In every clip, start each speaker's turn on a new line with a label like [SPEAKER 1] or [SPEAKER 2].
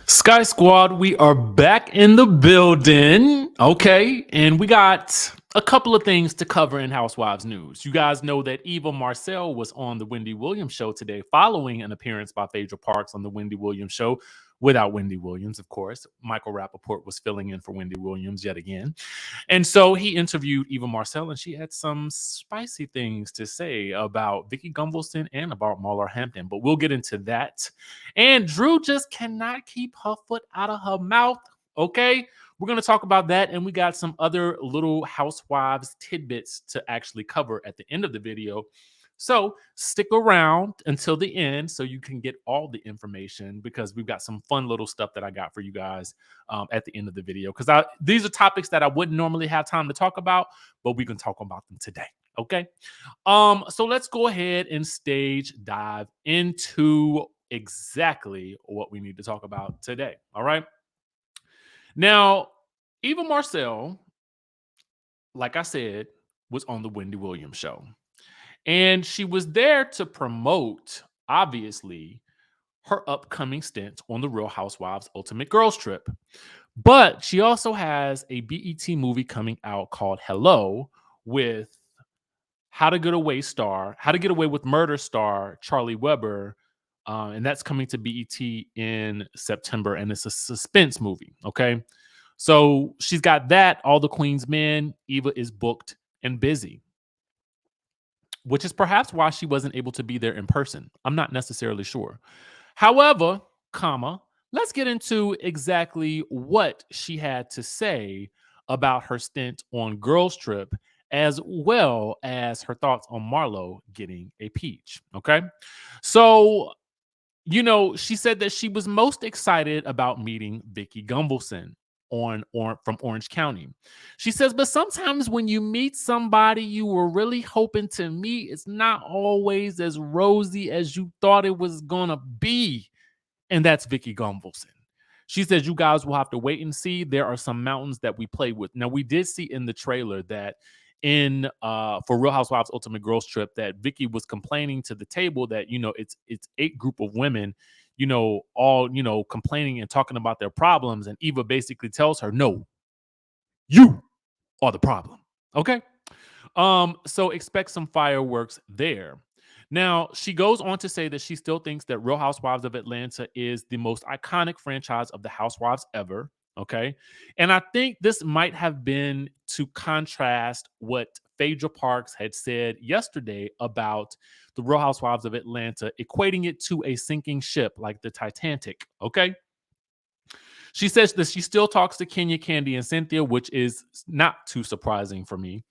[SPEAKER 1] Sky Squad, we are back in the building. Okay. And we got a couple of things to cover in Housewives news. You guys know that Eva Marcille was on the Wendy Williams show today following an appearance by Phaedra Parks on the Wendy Williams show without Wendy Williams, of course. Michael Rappaport was filling in for Wendy Williams yet again. And so he interviewed Eva Marcille, and she had some spicy things to say about Vicky Gunvalson and about Marlo Hampton. But we'll get into that. And Drew just cannot keep her foot out of her mouth. Okay. We're going to talk about that. And we got some other little Housewives tidbits to actually cover at the end of the video. So stick around until the end so you can get all the information, because we've got some fun little stuff that I got for you guys at the end of the video. Because these are topics that I wouldn't normally have time to talk about, but we can talk about them today. Okay. So let's go ahead and stage dive into exactly what we need to talk about today. All right. Now, Eva Marcille, like I said, was on the Wendy Williams show. And she was there to promote, obviously, her upcoming stint on the Real Housewives Ultimate Girls Trip. But she also has a BET movie coming out called Hello with How to Get Away with Murder star Charlie Weber. And that's coming to BET in September. And it's a suspense movie. Okay. So she's got that, All the Queen's Men. Eva is booked and busy, which is perhaps why she wasn't able to be there in person. I'm not necessarily sure. However, let's get into exactly what she had to say about her stint on Girls Trip, as well as her thoughts on Marlo getting a peach. Okay. So, she said that she was most excited about meeting Vicky Gunvalson from Orange County. She says, but sometimes when you meet somebody you were really hoping to meet, it's not always as rosy as you thought it was gonna be. And that's Vicky Gunvalson. She says, you guys will have to wait and see. There are some mountains that we play with. Now, we did see in the trailer that for Real Housewives Ultimate Girls Trip that Vicky was complaining to the table that, it's 8 group of women, all, complaining and talking about their problems. And Eva basically tells her, no, you are the problem. Okay. So expect some fireworks there. Now, she goes on to say that she still thinks that Real Housewives of Atlanta is the most iconic franchise of the Housewives ever. Okay. And I think this might have been to contrast what Phaedra Parks had said yesterday about the Real Housewives of Atlanta, equating it to a sinking ship like the Titanic. Okay. She says that she still talks to Kenya, Candy, and Cynthia, which is not too surprising for me.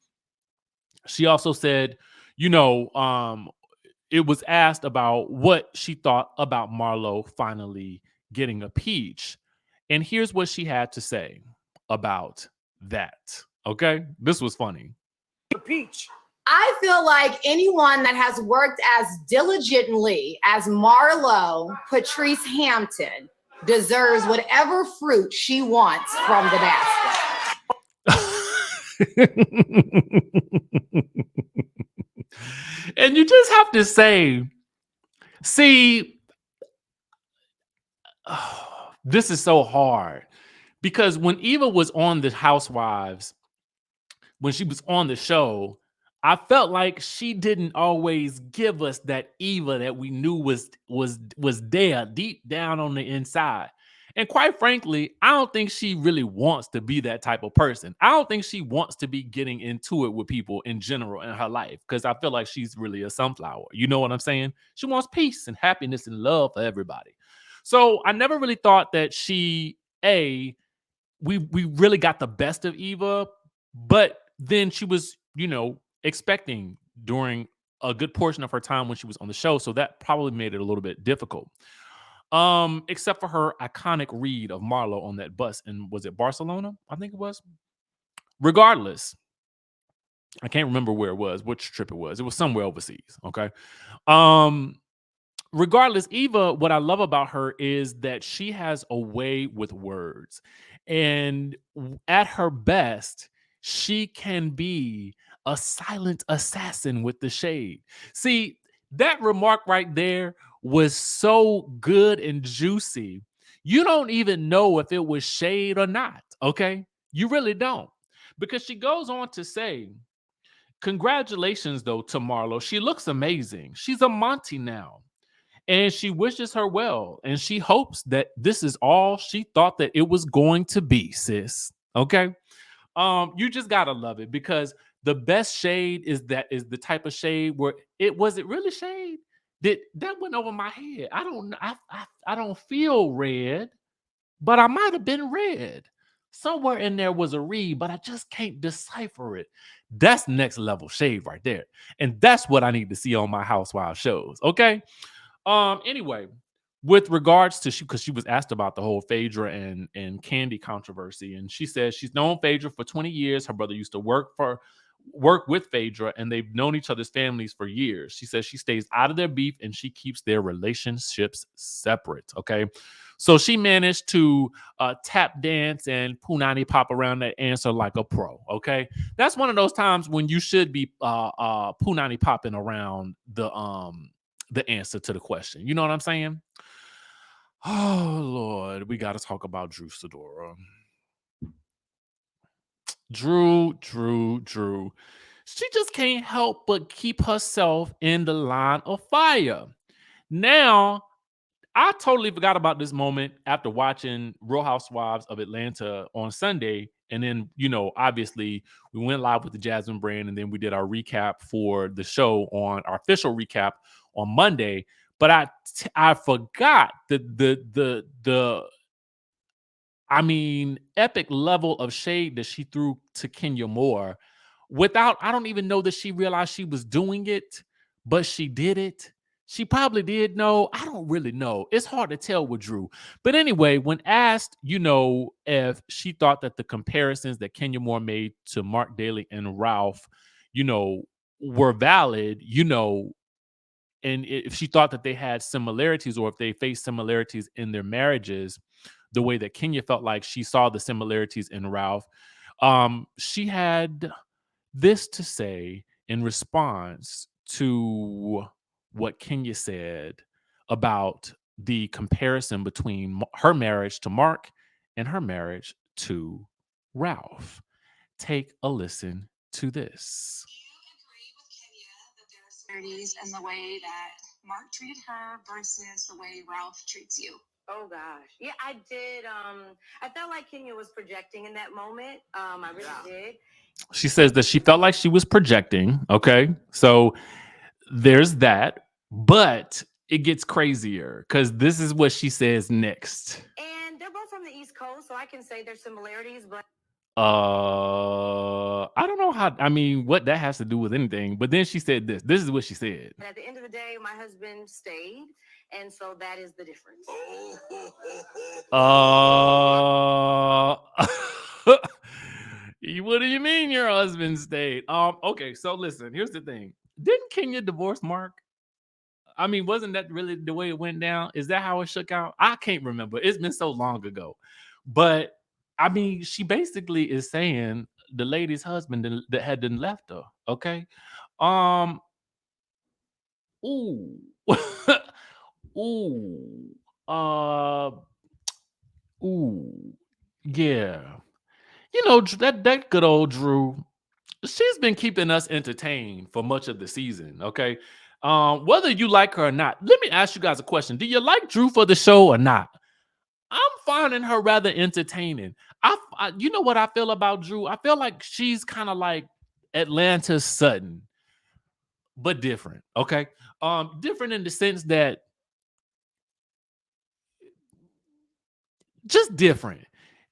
[SPEAKER 1] She also said, it was asked about what she thought about Marlo finally getting a peach. And here's what she had to say about that. Okay? This was funny.
[SPEAKER 2] Peach. I feel like anyone that has worked as diligently as Marlo Patrice Hampton deserves whatever fruit she wants from the basket.
[SPEAKER 1] And you just have to say, see, this is so hard, because when Eva was on the Housewives, when she was on the show, I felt like she didn't always give us that Eva that we knew was there deep down on the inside. And quite frankly, I don't think she really wants to be that type of person. I don't think she wants to be getting into it with people in general in her life, because I feel like she's really a sunflower. You know what I'm saying? She wants peace and happiness and love for everybody. So I never really thought that we really got the best of Eva, but then she was, expecting during a good portion of her time when she was on the show. So that probably made it a little bit difficult. Except for her iconic read of Marlo on that bus. And was it Barcelona? I think it was. Regardless, I can't remember where it was, which trip it was. It was somewhere overseas. Okay. Regardless, Eva, what I love about her is that she has a way with words. And at her best, she can be a silent assassin with the shade. See, that remark right there was so good and juicy. you don't even know if it was shade or not. Okay. You really don't. Because she goes on to say, congratulations, though, to Marlo. She looks amazing. She's a Monty now. And she wishes her well. And she hopes that this is all she thought that it was going to be, sis. Okay. You just gotta love it, because the best shade is the type of shade where it really shade that went over my head. I don't I don't feel red, but I might have been red. Somewhere in there was a read, but I just can't decipher it. That's next level shade right there. And that's what I need to see on my Housewives shows. Okay. Anyway, with regards to because she was asked about the whole Phaedra and Candy controversy, and she says she's known Phaedra for 20 years. Her brother used to work with Phaedra, and they've known each other's families for years. She says she stays out of their beef and she keeps their relationships separate. Okay. So she managed to tap dance and punani pop around that answer like a pro. Okay. That's one of those times when you should be punani popping around the answer to the question. You know what I'm saying? Oh Lord, we got to talk about Drew Sidora. Drew. She just can't help but keep herself in the line of fire. Now, I totally forgot about this moment after watching Real Housewives of Atlanta on Sunday. And then, obviously we went live with the Jasmine brand, and then we did our recap for the show on our official recap on Monday. But I forgot the epic level of shade that she threw to Kenya Moore I don't even know that she realized she was doing it, but she did it. She probably did know. I don't really know. It's hard to tell with Drew. But anyway, when asked, if she thought that the comparisons that Kenya Moore made to Marc Daly and Ralph, were valid, and if she thought that they had similarities or if they faced similarities in their marriages, the way that Kenya felt like she saw the similarities in Ralph, she had this to say in response to what Kenya said about the comparison between her marriage to Marc and her marriage to Ralph. Take a listen to this.
[SPEAKER 3] And the way that Marc treated her versus the way Ralph treats you.
[SPEAKER 4] Oh gosh. Yeah, I did. I felt like Kenya was projecting in that moment. I really did.
[SPEAKER 1] She says that she felt like she was projecting. Okay. So there's that. But it gets crazier because this is what she says next.
[SPEAKER 4] And they're both from the East Coast, so I can say there's similarities, but
[SPEAKER 1] I don't know what that has to do with anything. But then she said this. This is what she said.
[SPEAKER 4] At the end of the day, my husband stayed, and so that is the difference.
[SPEAKER 1] What do you mean your husband stayed? Okay, so listen, here's the thing. Didn't Kenya divorce Marc? Wasn't that really the way it went down? Is that how it shook out? I can't remember. It's been so long ago. But she basically is saying the lady's husband that had then left her. Okay. Ooh. Ooh. Ooh. Yeah. That good old Drew. She's been keeping us entertained for much of the season. Okay. Whether you like her or not, let me ask you guys a question. Do you like Drew for the show or not? I'm finding her rather entertaining. You know what I feel about Drew? I feel like she's kind of like Atlanta's Sutton, but different. Okay. Different in the sense that just different.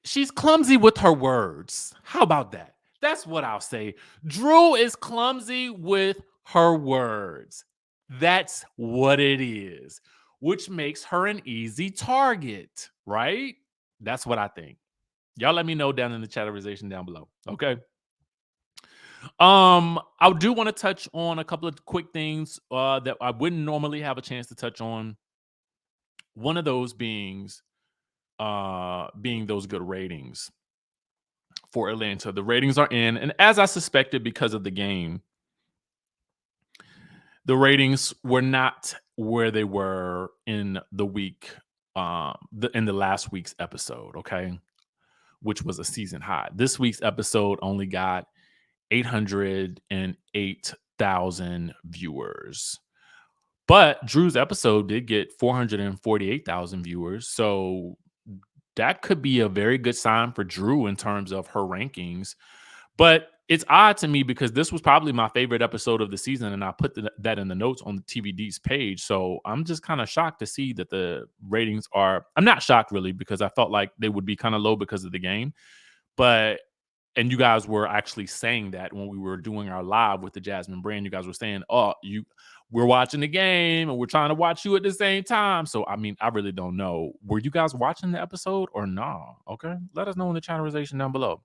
[SPEAKER 1] She's clumsy with her words. How about that? That's what I'll say. Drew is clumsy with her words. That's what it is, which makes her an easy target, right? That's what I think. Y'all let me know down in the chatterization down below. Okay. I do want to touch on a couple of quick things that I wouldn't normally have a chance to touch on. One of those being those good ratings for Atlanta. The ratings are in, and as I suspected, because of the game, the ratings were not where they were in the week in the last week's episode, okay, which was a season high. This week's episode only got 808,000 viewers. But Drew's episode did get 448,000 viewers. So that could be a very good sign for Drew in terms of her rankings. But it's odd to me because this was probably my favorite episode of the season, and I put that in the notes on the TVD's page. So I'm just kind of shocked to see that the ratings are. I'm not shocked really because I felt like they would be kind of low because of the game. But and you guys were actually saying that when we were doing our live with the Jasmine brand, you guys were saying, "Oh, we're watching the game and we're trying to watch you at the same time." So I mean, I really don't know. Were you guys watching the episode or no? Okay, let us know in the channelization down below.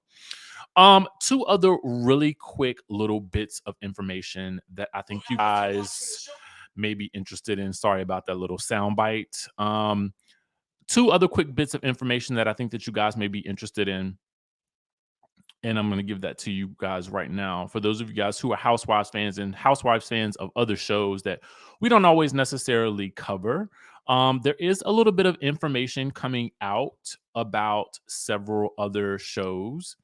[SPEAKER 1] Two other really quick little bits of information that I think you guys may be interested in. Sorry about that little soundbite. Two other quick bits of information that I think that you guys may be interested in. And I'm going to give that to you guys right now. For those of you guys who are Housewives fans and Housewives fans of other shows that we don't always necessarily cover, there is a little bit of information coming out about several other shows.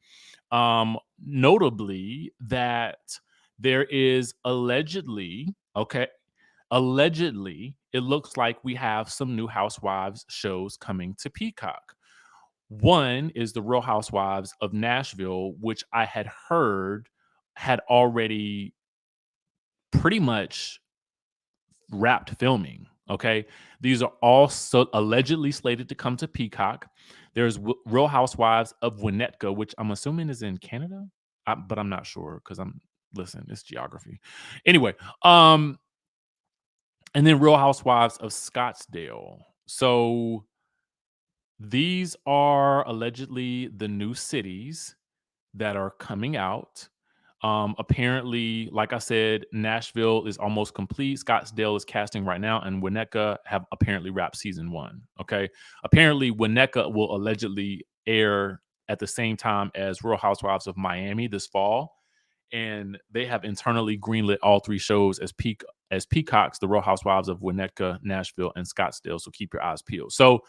[SPEAKER 1] Notably that there is allegedly, it looks like we have some new Housewives shows coming to Peacock. One is the Real Housewives of Nashville, which I had heard had already pretty much wrapped filming. Okay. These are also allegedly slated to come to Peacock. There's Real Housewives of Winnetka, which I'm assuming is in Canada, but I'm not sure because listen, it's geography. Anyway, and then Real Housewives of Scottsdale. So these are allegedly the new cities that are coming out. Apparently, like I said, Nashville is almost complete. Scottsdale is casting right now, and Winnetka have apparently wrapped season 1. Okay. Apparently, Winnetka will allegedly air at the same time as Real Housewives of Miami this fall. And they have internally greenlit all 3 shows as Peacocks, the Real Housewives of Winnetka, Nashville, and Scottsdale. So keep your eyes peeled. So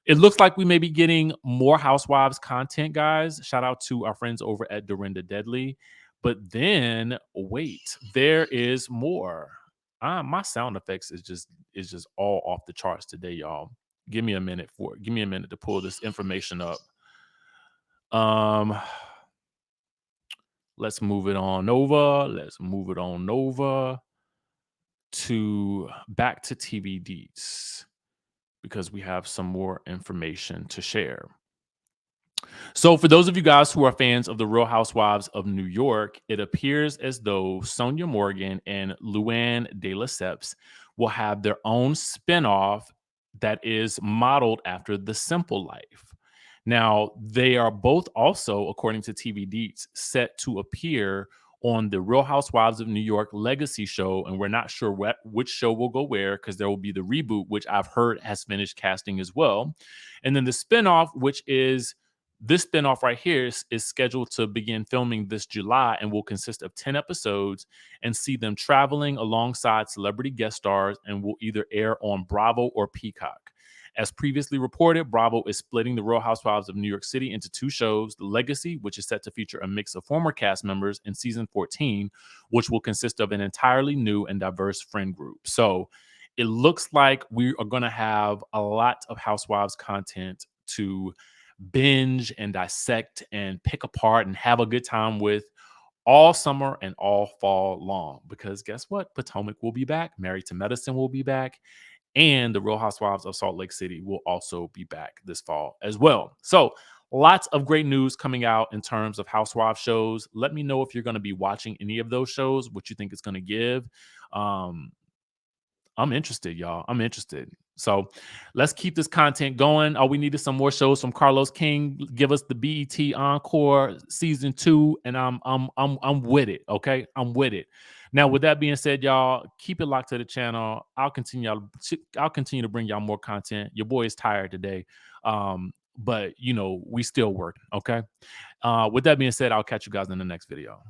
[SPEAKER 1] it looks like we may be getting more Housewives content, guys. Shout out to our friends over at Dorinda Deadly. But then, wait, there is more. My sound effects is just all off the charts today, y'all. Give me a minute to pull this information up. Let's move it on over. To back to TVDs, because we have some more information to share. So for those of you guys who are fans of the Real Housewives of New York, it appears as though Sonia Morgan and Luann de Lesseps will have their own spinoff that is modeled after The Simple Life. Now, they are both also, according to TV Deets, set to appear on the Real Housewives of New York Legacy show, and we're not sure which show will go where, because there will be the reboot, which I've heard has finished casting as well. And then the spinoff, which is this spinoff right here, is scheduled to begin filming this July and will consist of 10 episodes and see them traveling alongside celebrity guest stars, and will either air on Bravo or Peacock. As previously reported, Bravo is splitting the Real Housewives of New York City into 2 shows: The Legacy, which is set to feature a mix of former cast members, and season 14, which will consist of an entirely new and diverse friend group. So it looks like we are going to have a lot of Housewives content to binge and dissect and pick apart and have a good time with all summer and all fall long. Because guess what? Potomac will be back. Married to Medicine will be back. And the Real Housewives of Salt Lake City will also be back this fall as well. So lots of great news coming out in terms of Housewives shows. Let me know if you're going to be watching any of those shows, what you think it's going to give. I'm interested, y'all. I'm interested. So let's keep this content going. All we need is some more shows from Carlos King. Give us the BET Encore season 2, and I'm with it. Okay, I'm with it. Now, with that being said, y'all, keep it locked to the channel. I'll continue to bring y'all more content. Your boy is tired today, but we still working. Okay. With that being said, I'll catch you guys in the next video.